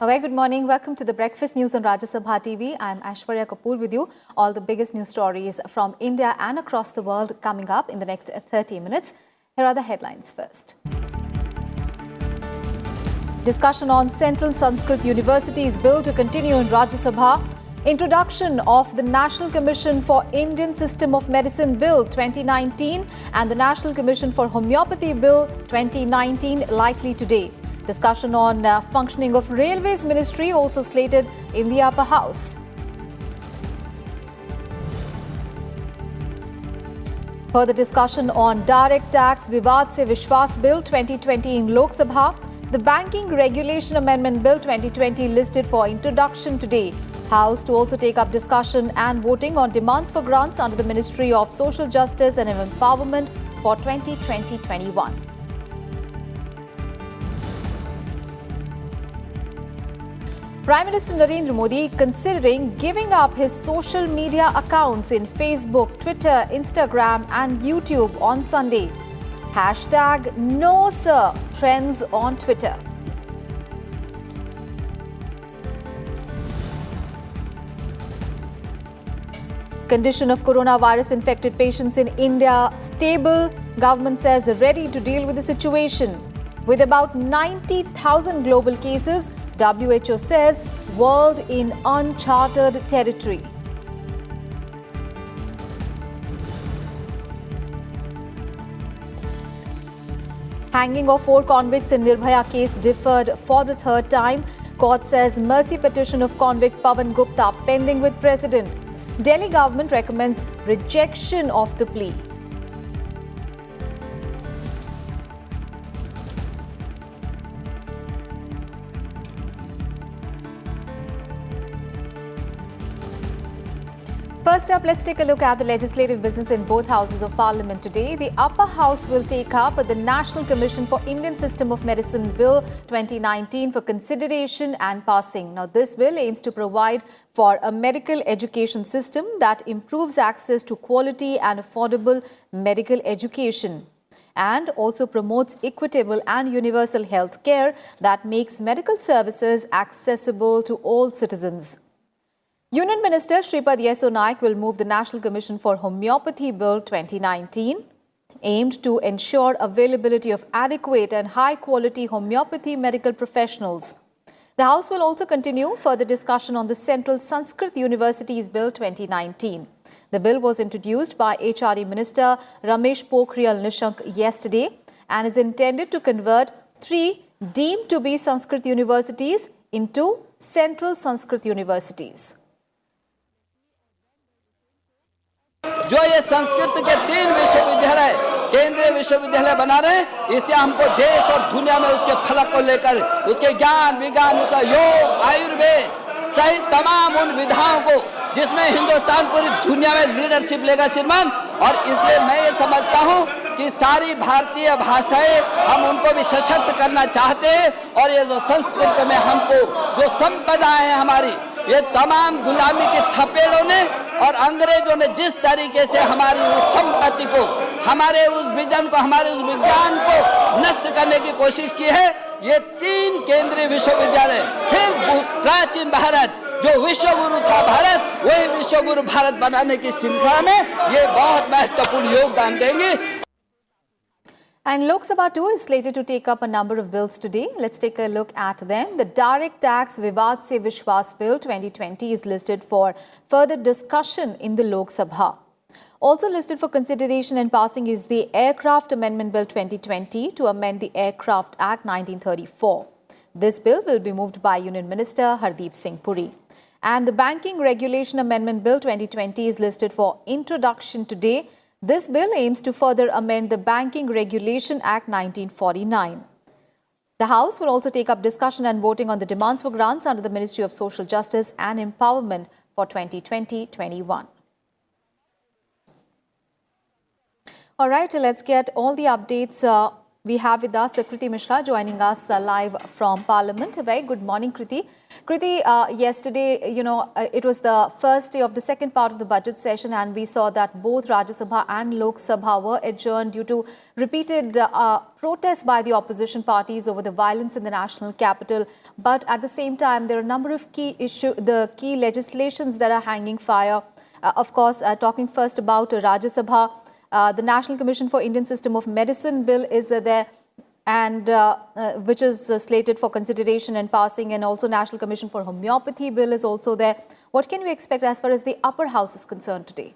A very good morning. Welcome to the Breakfast News on Rajya Sabha TV. I'm Aishwarya Kapoor with you. All the biggest news stories from India and across the world coming up in the next 30 minutes. Here are the headlines first. Discussion on Central Sanskrit University's bill to continue in Rajya Sabha. Introduction of the National Commission for Indian System of Medicine Bill 2019 and the National Commission for Homeopathy Bill 2019 likely today. Discussion on functioning of Railways Ministry also slated in the upper house. Further discussion on Direct Tax Vivad Se Vishwas Bill 2020 in Lok Sabha. The Banking Regulation Amendment Bill 2020 listed for introduction today. House to also take up discussion and voting on demands for grants under the Ministry of Social Justice and Empowerment for 2020-21. Prime Minister Narendra Modi considering giving up his social media accounts in Facebook, Twitter, Instagram and YouTube on Sunday. Hashtag No Sir trends on Twitter. Condition of coronavirus infected patients in India stable. Government says ready to deal with the situation. With about 90,000 global cases, WHO says world in uncharted territory. Hanging of 4 convicts in Nirbhaya case deferred for the third time. Court says mercy petition of convict Pawan Gupta pending with President. Delhi government recommends rejection of the plea. First up, let's take a look at the legislative business in both houses of parliament today. The upper house will take up the National Commission for Indian System of Medicine Bill 2019 for consideration and passing. Now, this bill aims to provide for a medical education system that improves access to quality and affordable medical education and also promotes equitable and universal health care that makes medical services accessible to all citizens. Union Minister Shripad Yesso Naik will move the National Commission for Homeopathy Bill 2019, aimed to ensure availability of adequate and high-quality homeopathy medical professionals. The House will also continue further discussion on the Central Sanskrit University's Bill 2019. The bill was introduced by HRD Minister Ramesh Pokhriyal Nishank yesterday and is intended to convert 3 deemed to be Sanskrit universities into Central Sanskrit universities. जो ये संस्कृत के 3 विश्वविद्यालय केंद्रीय विश्वविद्यालय बना रहे हैं, इससे हमको देश और दुनिया में उसके फलक को लेकर उसके ज्ञान विज्ञान उसका योग आयुर्वेद सहित तमाम उन विधाओं को जिसमें हिंदुस्तान पूरी दुनिया में लीडरशिप लेगा श्रीमान। और इसलिए मैं ये समझता हूँ कि सारी भारतीय भाषाएं हम उनको भी सशक्त करना चाहते हैं और ये जो संस्कृत में हमको जो संपदा है हमारी ये तमाम गुलामी के थपेड़ों ने और अंग्रेजों ने जिस तरीके से हमारी उस संपत्ति को हमारे उस विजन को हमारे उस विज्ञान को नष्ट करने की कोशिश की है। ये 3 केंद्रीय विश्वविद्यालय फिर प्राचीन भारत जो विश्वगुरु था भारत वही विश्वगुरु भारत बनाने की श्रृंखला में ये बहुत महत्वपूर्ण योगदान देंगे। And Lok Sabha too is slated to take up a number of bills today. Let's take a look at them. The Direct Tax Vivad Se Vishwas Bill 2020 is listed for further discussion in the Lok Sabha. Also listed for consideration and passing is the Aircraft Amendment Bill 2020 to amend the Aircraft Act 1934. This bill will be moved by Union Minister Hardeep Singh Puri. And the Banking Regulation Amendment Bill 2020 is listed for introduction today. This bill aims to further amend the Banking Regulation Act 1949. The House will also take up discussion and voting on the demands for grants under the Ministry of Social Justice and Empowerment for 2020-21. All right, let's get all the updates We have with us Kriti Mishra joining us live from Parliament. A very good morning, Kriti. Kriti, yesterday, it was the first day of the second part of the budget session, and we saw that both Rajya Sabha and Lok Sabha were adjourned due to repeated protests by the opposition parties over the violence in the national capital. But at the same time, there are a number of key legislations that are hanging fire. Of course, talking first about Rajya Sabha. The National Commission for Indian System of Medicine bill is there, and which is slated for consideration and passing, and also National Commission for Homeopathy bill is also there. What can we expect as far as the upper house is concerned today?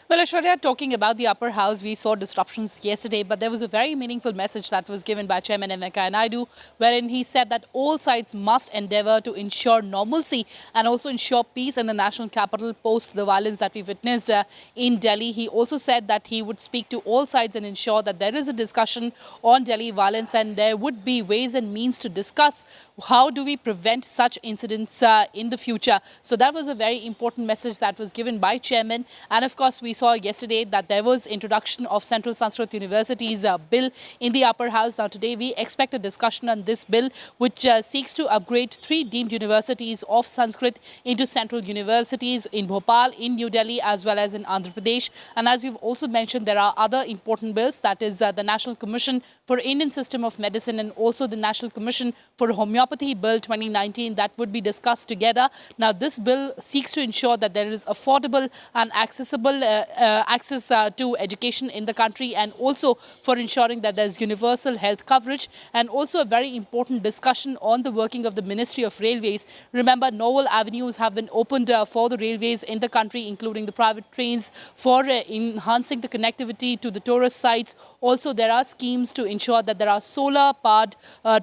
Well, Aishwarya, talking about the upper house, we saw disruptions yesterday, but there was a very meaningful message that was given by Chairman M. Venkaiah Naidu, wherein he said that all sides must endeavour to ensure normalcy and also ensure peace in the national capital post the violence that we witnessed in Delhi. He also said that he would speak to all sides and ensure that there is a discussion on Delhi violence, and there would be ways and means to discuss how do we prevent such incidents in the future. So that was a very important message that was given by Chairman. And of course, we saw yesterday that there was introduction of Central Sanskrit University's bill in the upper house. Now today we expect a discussion on this bill, which seeks to upgrade 3 deemed universities of Sanskrit into central universities in Bhopal, in New Delhi, as well as in Andhra Pradesh. And as you've also mentioned, there are other important bills, that is the National Commission for Indian System of Medicine and also the National Commission for Homeopathy Bill 2019 that would be discussed together. Now this bill seeks to ensure that there is affordable and accessible access to education in the country, and also for ensuring that there's universal health coverage, and also a very important discussion on the working of the Ministry of Railways. Remember, novel avenues have been opened for the railways in the country, including the private trains, for enhancing the connectivity to the tourist sites. Also, there are schemes to ensure that there are solar-powered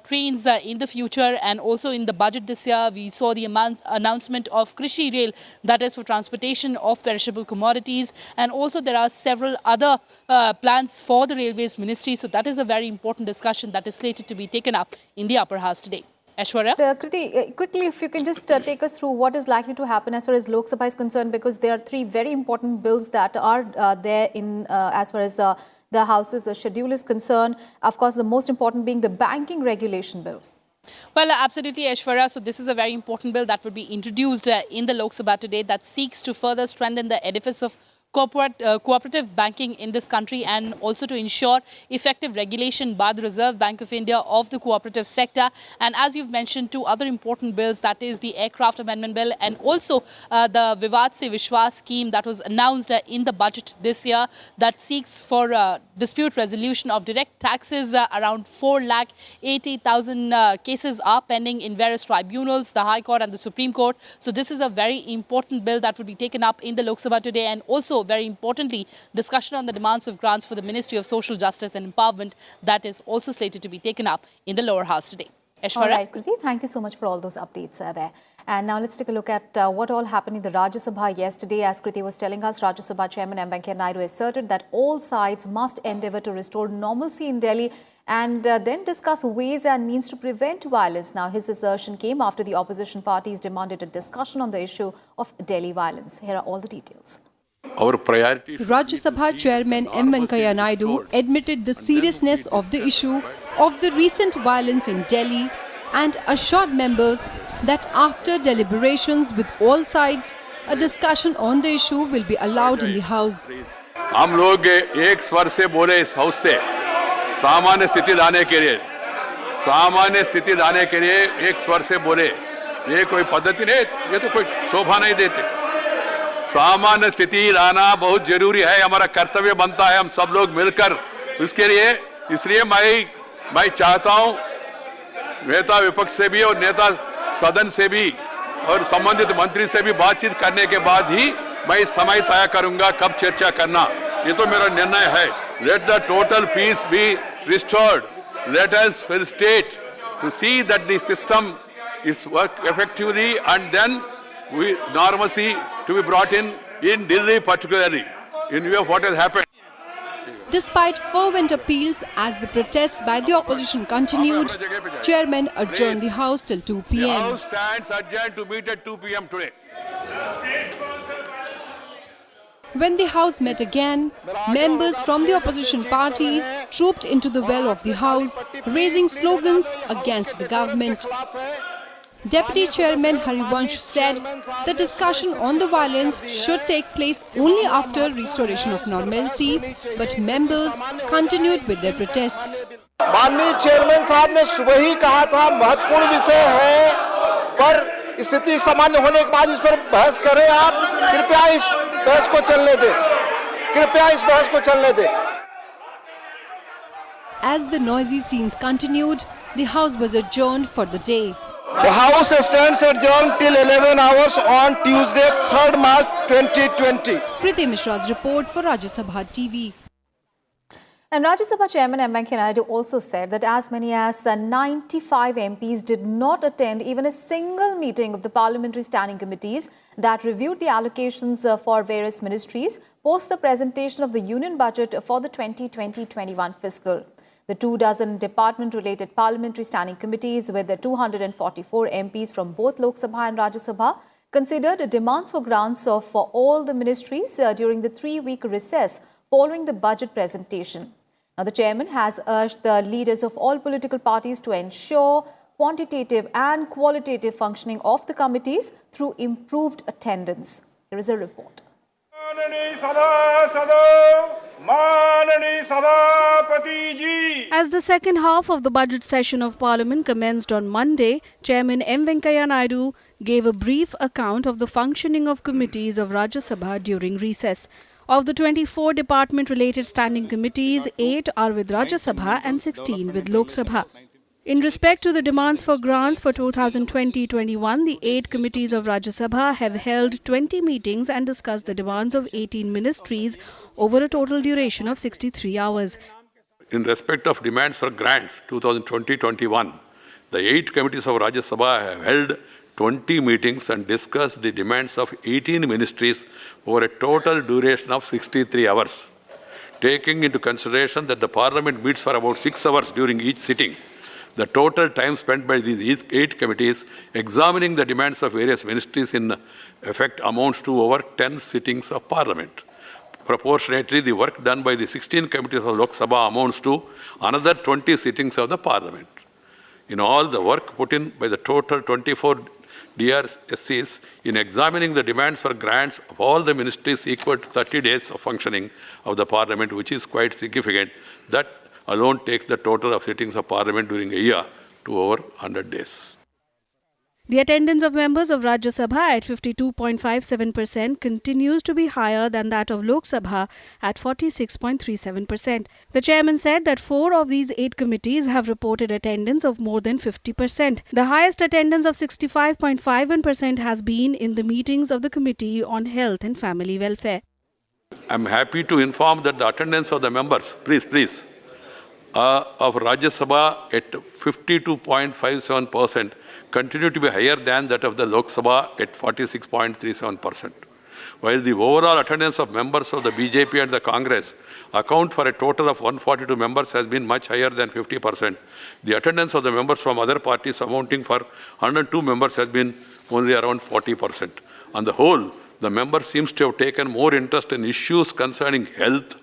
trains in the future, and also in the budget this year, we saw the announcement of Krishi Rail, that is for transportation of perishable commodities. And also there are several other plans for the Railways Ministry. So that is a very important discussion that is slated to be taken up in the upper house today. Aishwarya? Kriti, quickly, if you can just take us through what is likely to happen as far as Lok Sabha is concerned, because there are 3 very important bills that are there in as far as the House's schedule is concerned. Of course, the most important being the banking regulation bill. Well, absolutely, Aishwarya. So this is a very important bill that would be introduced in the Lok Sabha today that seeks to further strengthen the edifice of cooperative banking in this country, and also to ensure effective regulation by the Reserve Bank of India of the cooperative sector. And as you've mentioned, 2 other important bills, that is the Aircraft Amendment Bill and also the Vivad Se Vishwas scheme that was announced in the budget this year, that seeks for dispute resolution of direct taxes. Around 4,80,000 cases are pending in various tribunals, the High Court and the Supreme Court. So this is a very important bill that would be taken up in the Lok Sabha today, and also very importantly, discussion on the demands of grants for the Ministry of Social Justice and Empowerment that is also slated to be taken up in the lower house today. Aishwarya? All right, Kriti, thank you so much for all those updates there. And now let's take a look at what all happened in the Rajya Sabha yesterday. As Kriti was telling us, Rajya Sabha Chairman M. Venkaiah Naidu asserted that all sides must endeavour to restore normalcy in Delhi and then discuss ways and means to prevent violence. Now, his assertion came after the opposition parties demanded a discussion on the issue of Delhi violence. Here are all the details. Our priority. Rajya Sabha Chairman M. Venkaiah Naidu admitted the seriousness of the issue of the recent violence in Delhi and assured members that after deliberations with all sides, a discussion on the issue will be allowed in the House. हम लोग एक स्वर से बोले इस house से सामान्य स्थिति लाने के लिए एक स्वर से बोले, ये कोई पद्धति नहीं, ये तो कोई शोभा नहीं देते। सामान्य स्थिति लाना बहुत जरूरी है, हमारा कर्तव्य बनता है, हम सब लोग मिलकर उसके लिए। इसलिए मैं चाहता हूं नेता विपक्ष से भी और नेता सदन से भी और संबंधित मंत्री से भी बातचीत करने के बाद ही मैं समय तय करूंगा कब चर्चा करना, ये तो मेरा निर्णय है। Let the total peace be restored. Let us state to see that the system is work effectively, and then normalcy to be brought in Delhi particularly, in view of what has happened. Despite fervent appeals as the protests by the opposition continued, Chairman adjourned the House till 2 p.m. The House stands adjourned to meet at 2 p.m. today. When the House met again, members from the opposition parties trooped into the well of the House, raising slogans against the government. Deputy Chairman Harivansh said the discussion on the violence should take place only after restoration of normalcy, but members continued with their protests. माननीय chairman साहब ने सुबह ही कहा था महत्वपूर्ण विषय है, पर स्थिति सामान्य होने के बाद इस पर बहस करें। आप कृपया इस बहस को चलने दें, कृपया इस बहस को चलने दें। As the noisy scenes continued, the House was adjourned for the day. The House stands adjourned till 11 hours on Tuesday, 3rd March 2020. Priti Mishra's report for Rajya Sabha TV. And Rajya Sabha Chairman M. Venkaiah Naidu also said that as many as 95 MPs did not attend even a single meeting of the parliamentary standing committees that reviewed the allocations for various ministries post the presentation of the union budget for the 2020-21 fiscal. The 24 department-related parliamentary standing committees with the 244 MPs from both Lok Sabha and Rajya Sabha considered demands for grants for all the ministries during the 3-week recess following the budget presentation. Now, the chairman has urged the leaders of all political parties to ensure quantitative and qualitative functioning of the committees through improved attendance. Here is a report. As the second half of the budget session of Parliament commenced on Monday, Chairman M. Venkaiah Naidu gave a brief account of the functioning of committees of Rajya Sabha during recess. Of the 24 department-related standing committees, 8 are with Rajya Sabha and 16 with Lok Sabha. In respect to the demands for grants for 2020-21, the 8 committees of Rajya Sabha have held 20 meetings and discussed the demands of 18 ministries over a total duration of 63 hours. In respect of demands for grants 2020-21, the 8 committees of Rajya Sabha have held 20 meetings and discussed the demands of 18 ministries over a total duration of 63 hours. Taking into consideration that the Parliament meets for about 6 hours during each sitting, the total time spent by these 8 committees examining the demands of various ministries in effect amounts to over 10 sittings of Parliament. Proportionately, the work done by the 16 committees of Lok Sabha amounts to another 20 sittings of the Parliament. In all, the work put in by the total 24 DRSCs in examining the demands for grants of all the ministries equal to 30 days of functioning of the Parliament, which is quite significant. That alone takes the total of sittings of Parliament during a year to over 100 days. The attendance of members of Rajya Sabha at 52.57% continues to be higher than that of Lok Sabha at 46.37%. The chairman said that 4 of these 8 committees have reported attendance of more than 50%. The highest attendance of 65.51% has been in the meetings of the Committee on Health and Family Welfare. I am happy to inform that the attendance of the members, of Rajya Sabha at 52.57% continue to be higher than that of the Lok Sabha at 46.37%. While the overall attendance of members of the BJP and the Congress account for a total of 142 members has been much higher than 50%. The attendance of the members from other parties amounting for 102 members has been only around 40%. On the whole, the members seems to have taken more interest in issues concerning health,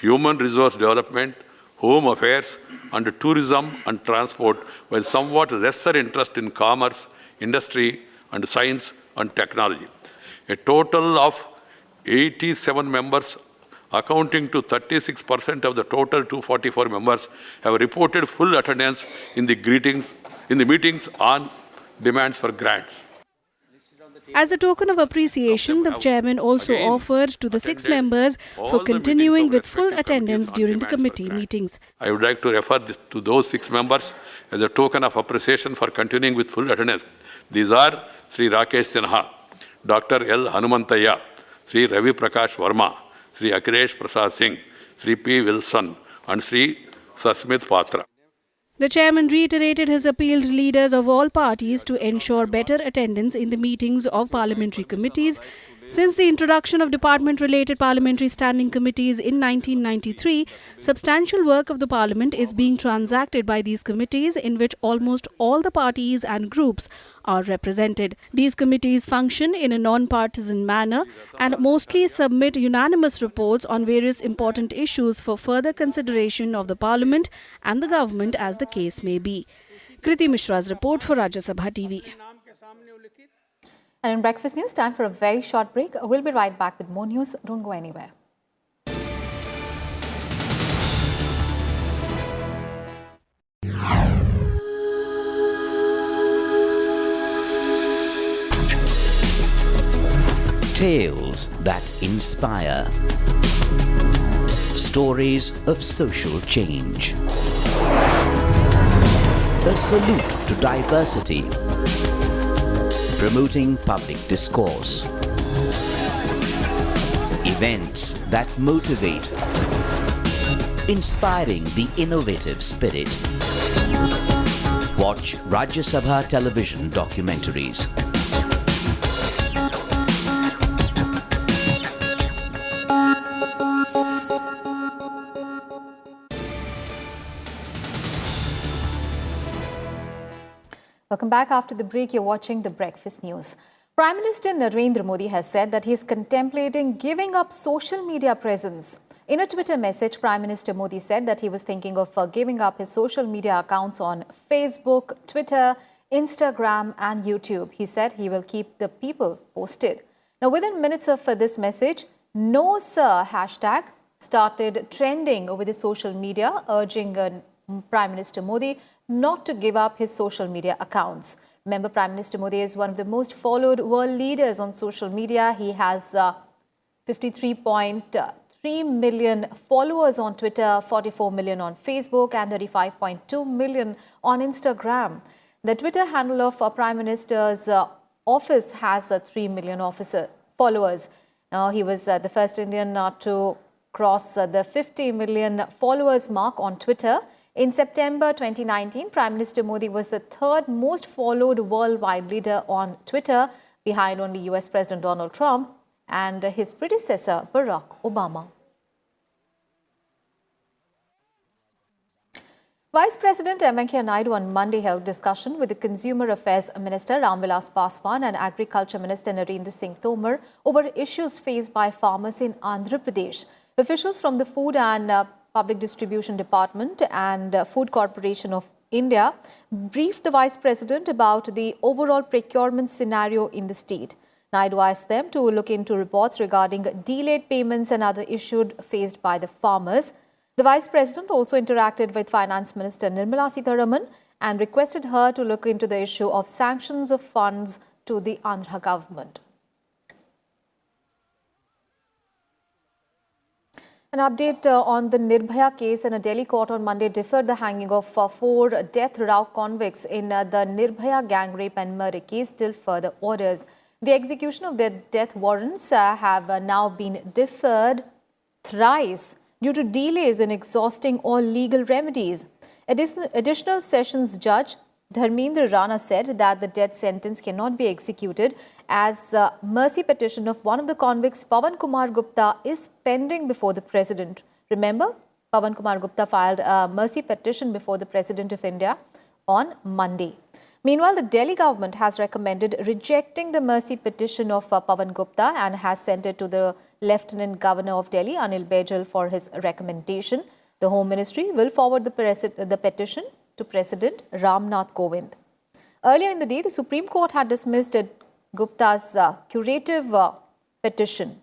human resource development, home affairs, and tourism and transport, while somewhat lesser interest in commerce, industry, and science and technology. A total of 87 members, accounting to 36% of the total 244 members, have reported full attendance in the meetings on demands for grants. As a token of appreciation, the chairman also offered to the 6 members for continuing with full attendance during the committee meetings. I would like to refer to those 6 members as a token of appreciation for continuing with full attendance. These are Sri Rakesh Sinha, Dr. L. Hanumantaya, Sri Ravi Prakash Verma, Sri Akhilesh Prasad Singh, Sri P. Wilson, and Sri Sasmit Patra. The chairman reiterated his appeal to leaders of all parties to ensure better attendance in the meetings of parliamentary committees Since the introduction of department-related parliamentary standing committees in 1993, substantial work of the parliament is being transacted by these committees, in which almost all the parties and groups are represented. These committees function in a non-partisan manner and mostly submit unanimous reports on various important issues for further consideration of the parliament and the government, as the case may be. Kriti Mishra's report for Rajya Sabha TV. And in Breakfast News, time for a very short break. We'll be right back with more news. Don't go anywhere. Tales that inspire. Stories of social change. A salute to diversity. Promoting public discourse. Events that motivate. Inspiring the innovative spirit. Watch Rajya Sabha television documentaries. Welcome back. After the break, you're watching the Breakfast News. Prime Minister Narendra Modi has said that he is contemplating giving up social media presence. In a Twitter message, Prime Minister Modi said that he was thinking of giving up his social media accounts on Facebook, Twitter, Instagram and YouTube. He said he will keep the people posted. Now, within minutes of this message, "No Sir" hashtag started trending over the social media, urging Prime Minister Modi not to give up his social media accounts. Remember, Prime Minister Modi is one of the most followed world leaders on social media. He has 53.3 million followers on Twitter, 44 million on Facebook and 35.2 million on Instagram. The Twitter handle of Prime Minister's office has 3 million followers. Now, he was the first Indian to cross the 50 million followers mark on Twitter. In September 2019, Prime Minister Modi was the third most followed worldwide leader on Twitter, behind only US President Donald Trump and his predecessor, Barack Obama. Vice President M. Venkaiah Naidu on Monday held discussion with the Consumer Affairs Minister Ramvilas Paswan and Agriculture Minister Narendra Singh Tomar over issues faced by farmers in Andhra Pradesh. Officials from the Food and Public Distribution Department and Food Corporation of India briefed the Vice President about the overall procurement scenario in the state. Naidu asked them to look into reports regarding delayed payments and other issues faced by the farmers. The Vice President also interacted with Finance Minister Nirmala Sitharaman and requested her to look into the issue of sanctions of funds to the Andhra government. An update on the Nirbhaya case. In a Delhi court on Monday deferred the hanging of 4 death row convicts in the Nirbhaya gang rape and murder case till further orders. The execution of their death warrants have now been deferred thrice due to delays in exhausting all legal remedies. Additional Sessions Judge Dharmendra Rana said that the death sentence cannot be executed as the mercy petition of one of the convicts, Pawan Kumar Gupta, is pending before the President. Remember, Pawan Kumar Gupta filed a mercy petition before the President of India on Monday. Meanwhile, the Delhi government has recommended rejecting the mercy petition of Pawan Gupta and has sent it to the Lieutenant Governor of Delhi, Anil Baijal, for his recommendation. The Home Ministry will forward the petition to President Ramnath Kovind. Earlier in the day, the Supreme Court had dismissed Gupta's curative petition,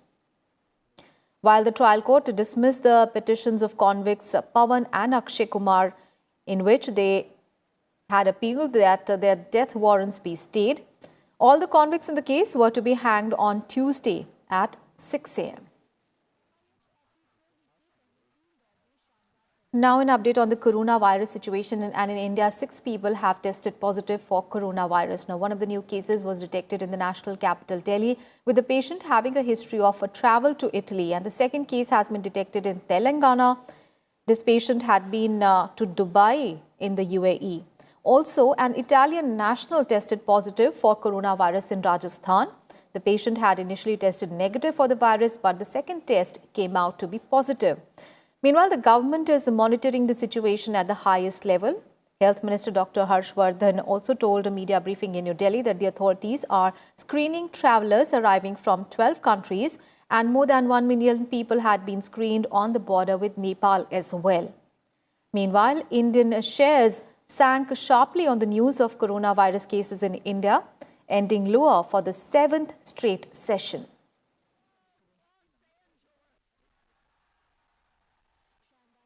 while the trial court dismissed the petitions of convicts Pawan and Akshay Kumar, in which they had appealed that their death warrants be stayed. All the convicts in the case were to be hanged on Tuesday at 6 a.m. Now, an update on the coronavirus situation. And in India, 6 people have tested positive for coronavirus. Now, one of the new cases was detected in the national capital, Delhi, with the patient having a history of a travel to Italy. And the second case has been detected in Telangana. This patient had been to Dubai in the UAE. Also, an Italian national tested positive for coronavirus in Rajasthan. The patient had initially tested negative for the virus, but the second test came out to be positive. Meanwhile, the government is monitoring the situation at the highest level. Health Minister Dr. Harshvardhan also told a media briefing in New Delhi that the authorities are screening travellers arriving from 12 countries, and more than 1 million people had been screened on the border with Nepal as well. Meanwhile, Indian shares sank sharply on the news of coronavirus cases in India, ending lower for the 7th straight session.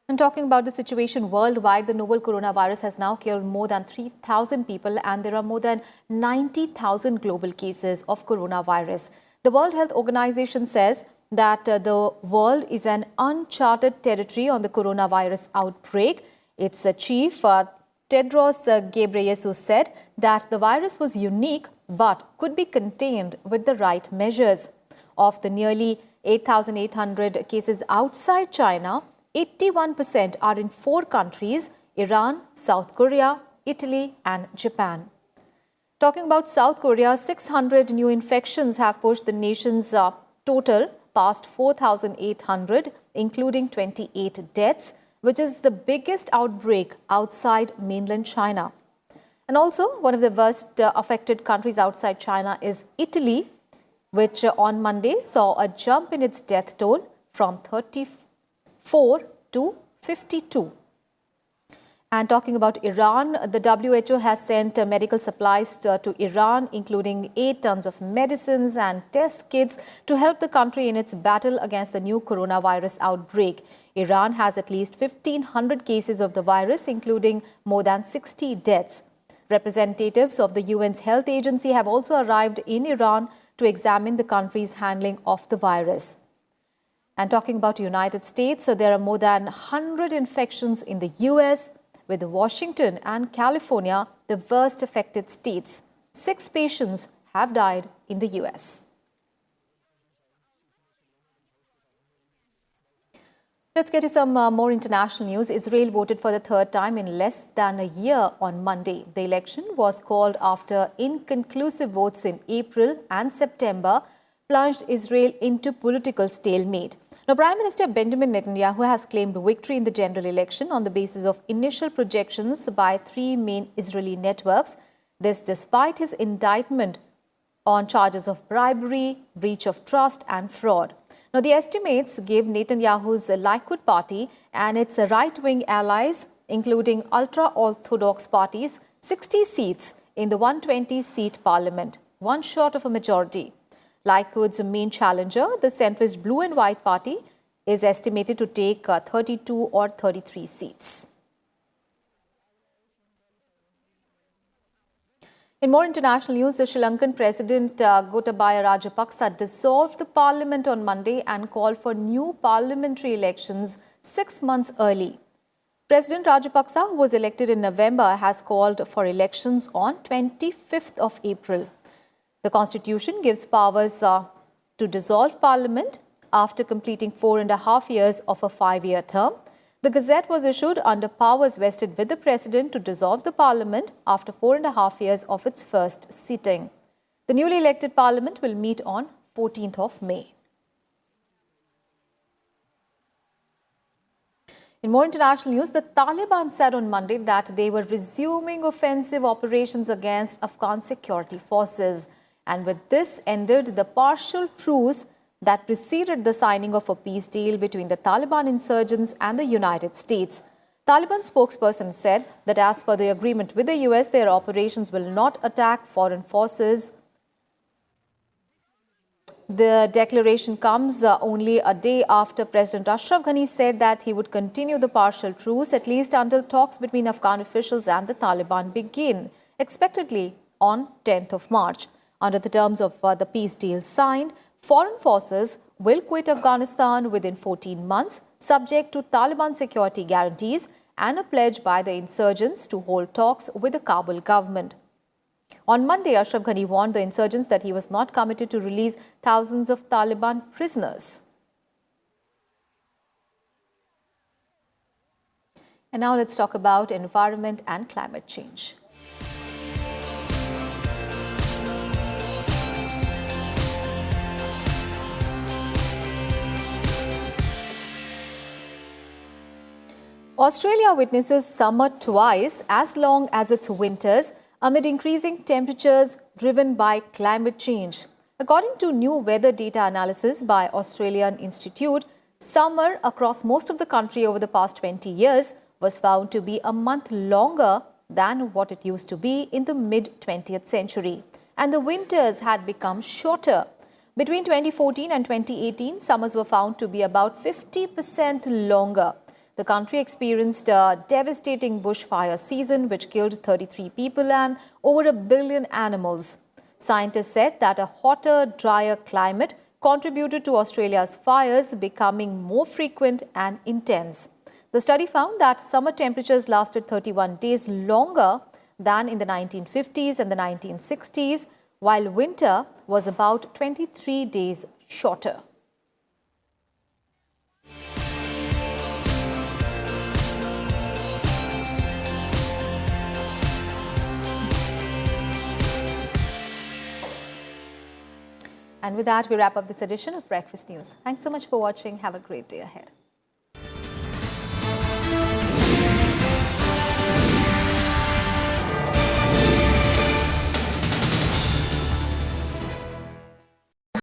And talking about the situation worldwide, the novel coronavirus has now killed more than 3,000 people, and there are more than 90,000 global cases of coronavirus. The World Health Organization says that the world is an uncharted territory on the coronavirus outbreak. Its chief, Tedros Ghebreyesus, said that the virus was unique but could be contained with the right measures. Of the nearly 8,800 cases outside China, 81% are in 4 countries: Iran, South Korea, Italy and Japan. Talking about South Korea, 600 new infections have pushed the nation's total past 4,800, including 28 deaths, which is the biggest outbreak outside mainland China. And also, one of the worst affected countries outside China is Italy, which on Monday saw a jump in its death toll from 34 to 52. And talking about Iran, the WHO has sent medical supplies to Iran, including 8 tons of medicines and test kits to help the country in its battle against the new coronavirus outbreak. Iran has at least 1,500 cases of the virus, including more than 60 deaths. Representatives of the UN's health agency have also arrived in Iran to examine the country's handling of the virus. And talking about the United States, so there are more than 100 infections in the US, with Washington and California the worst affected states. 6 patients have died in the US. Let's get to some more international news. Israel voted for the 3rd time in less than a year on Monday. The election was called after inconclusive votes in April and September plunged Israel into political stalemate. Now, Prime Minister Benjamin Netanyahu has claimed victory in the general election on the basis of initial projections by 3 main Israeli networks. This despite his indictment on charges of bribery, breach of trust and fraud. Now, the estimates give Netanyahu's Likud party and its right-wing allies, including ultra-Orthodox parties, 60 seats in the 120-seat parliament, one short of a majority. Likud's main challenger, the centrist Blue and White Party, is estimated to take 32 or 33 seats. In more international news, the Sri Lankan President Gotabaya Rajapaksa dissolved the parliament on Monday and called for new parliamentary elections 6 months early. President Rajapaksa, who was elected in November, has called for elections on 25th of April. The Constitution gives powers to dissolve Parliament after completing 4.5 years of a 5-year term. The Gazette was issued under powers vested with the President to dissolve the Parliament after 4.5 years of its first sitting. The newly elected Parliament will meet on 14th of May. In more international news, the Taliban said on Monday that they were resuming offensive operations against Afghan security forces. And with this ended the partial truce that preceded the signing of a peace deal between the Taliban insurgents and the United States. Taliban spokesperson said that as per the agreement with the US, their operations will not attack foreign forces. The declaration comes only a day after President Ashraf Ghani said that he would continue the partial truce at least until talks between Afghan officials and the Taliban begin, expectedly on 10th of March. Under the terms of the peace deal signed, foreign forces will quit Afghanistan within 14 months, subject to Taliban security guarantees and a pledge by the insurgents to hold talks with the Kabul government. On Monday, Ashraf Ghani warned the insurgents that he was not committed to release thousands of Taliban prisoners. And now let's talk about environment and climate change. Australia witnesses summer twice as long as its winters amid increasing temperatures driven by climate change. According to new weather data analysis by Australian Institute, summer across most of the country over the past 20 years was found to be a month longer than what it used to be in the mid-20th century. And the winters had become shorter. Between 2014 and 2018, summers were found to be about 50% longer. The country experienced a devastating bushfire season which killed 33 people and over 1 billion animals. Scientists said that a hotter, drier climate contributed to Australia's fires becoming more frequent and intense. The study found that summer temperatures lasted 31 days longer than in the 1950s and the 1960s, while winter was about 23 days shorter. And with that, we wrap up this edition of Breakfast News. Thanks so much for watching. Have a great day ahead.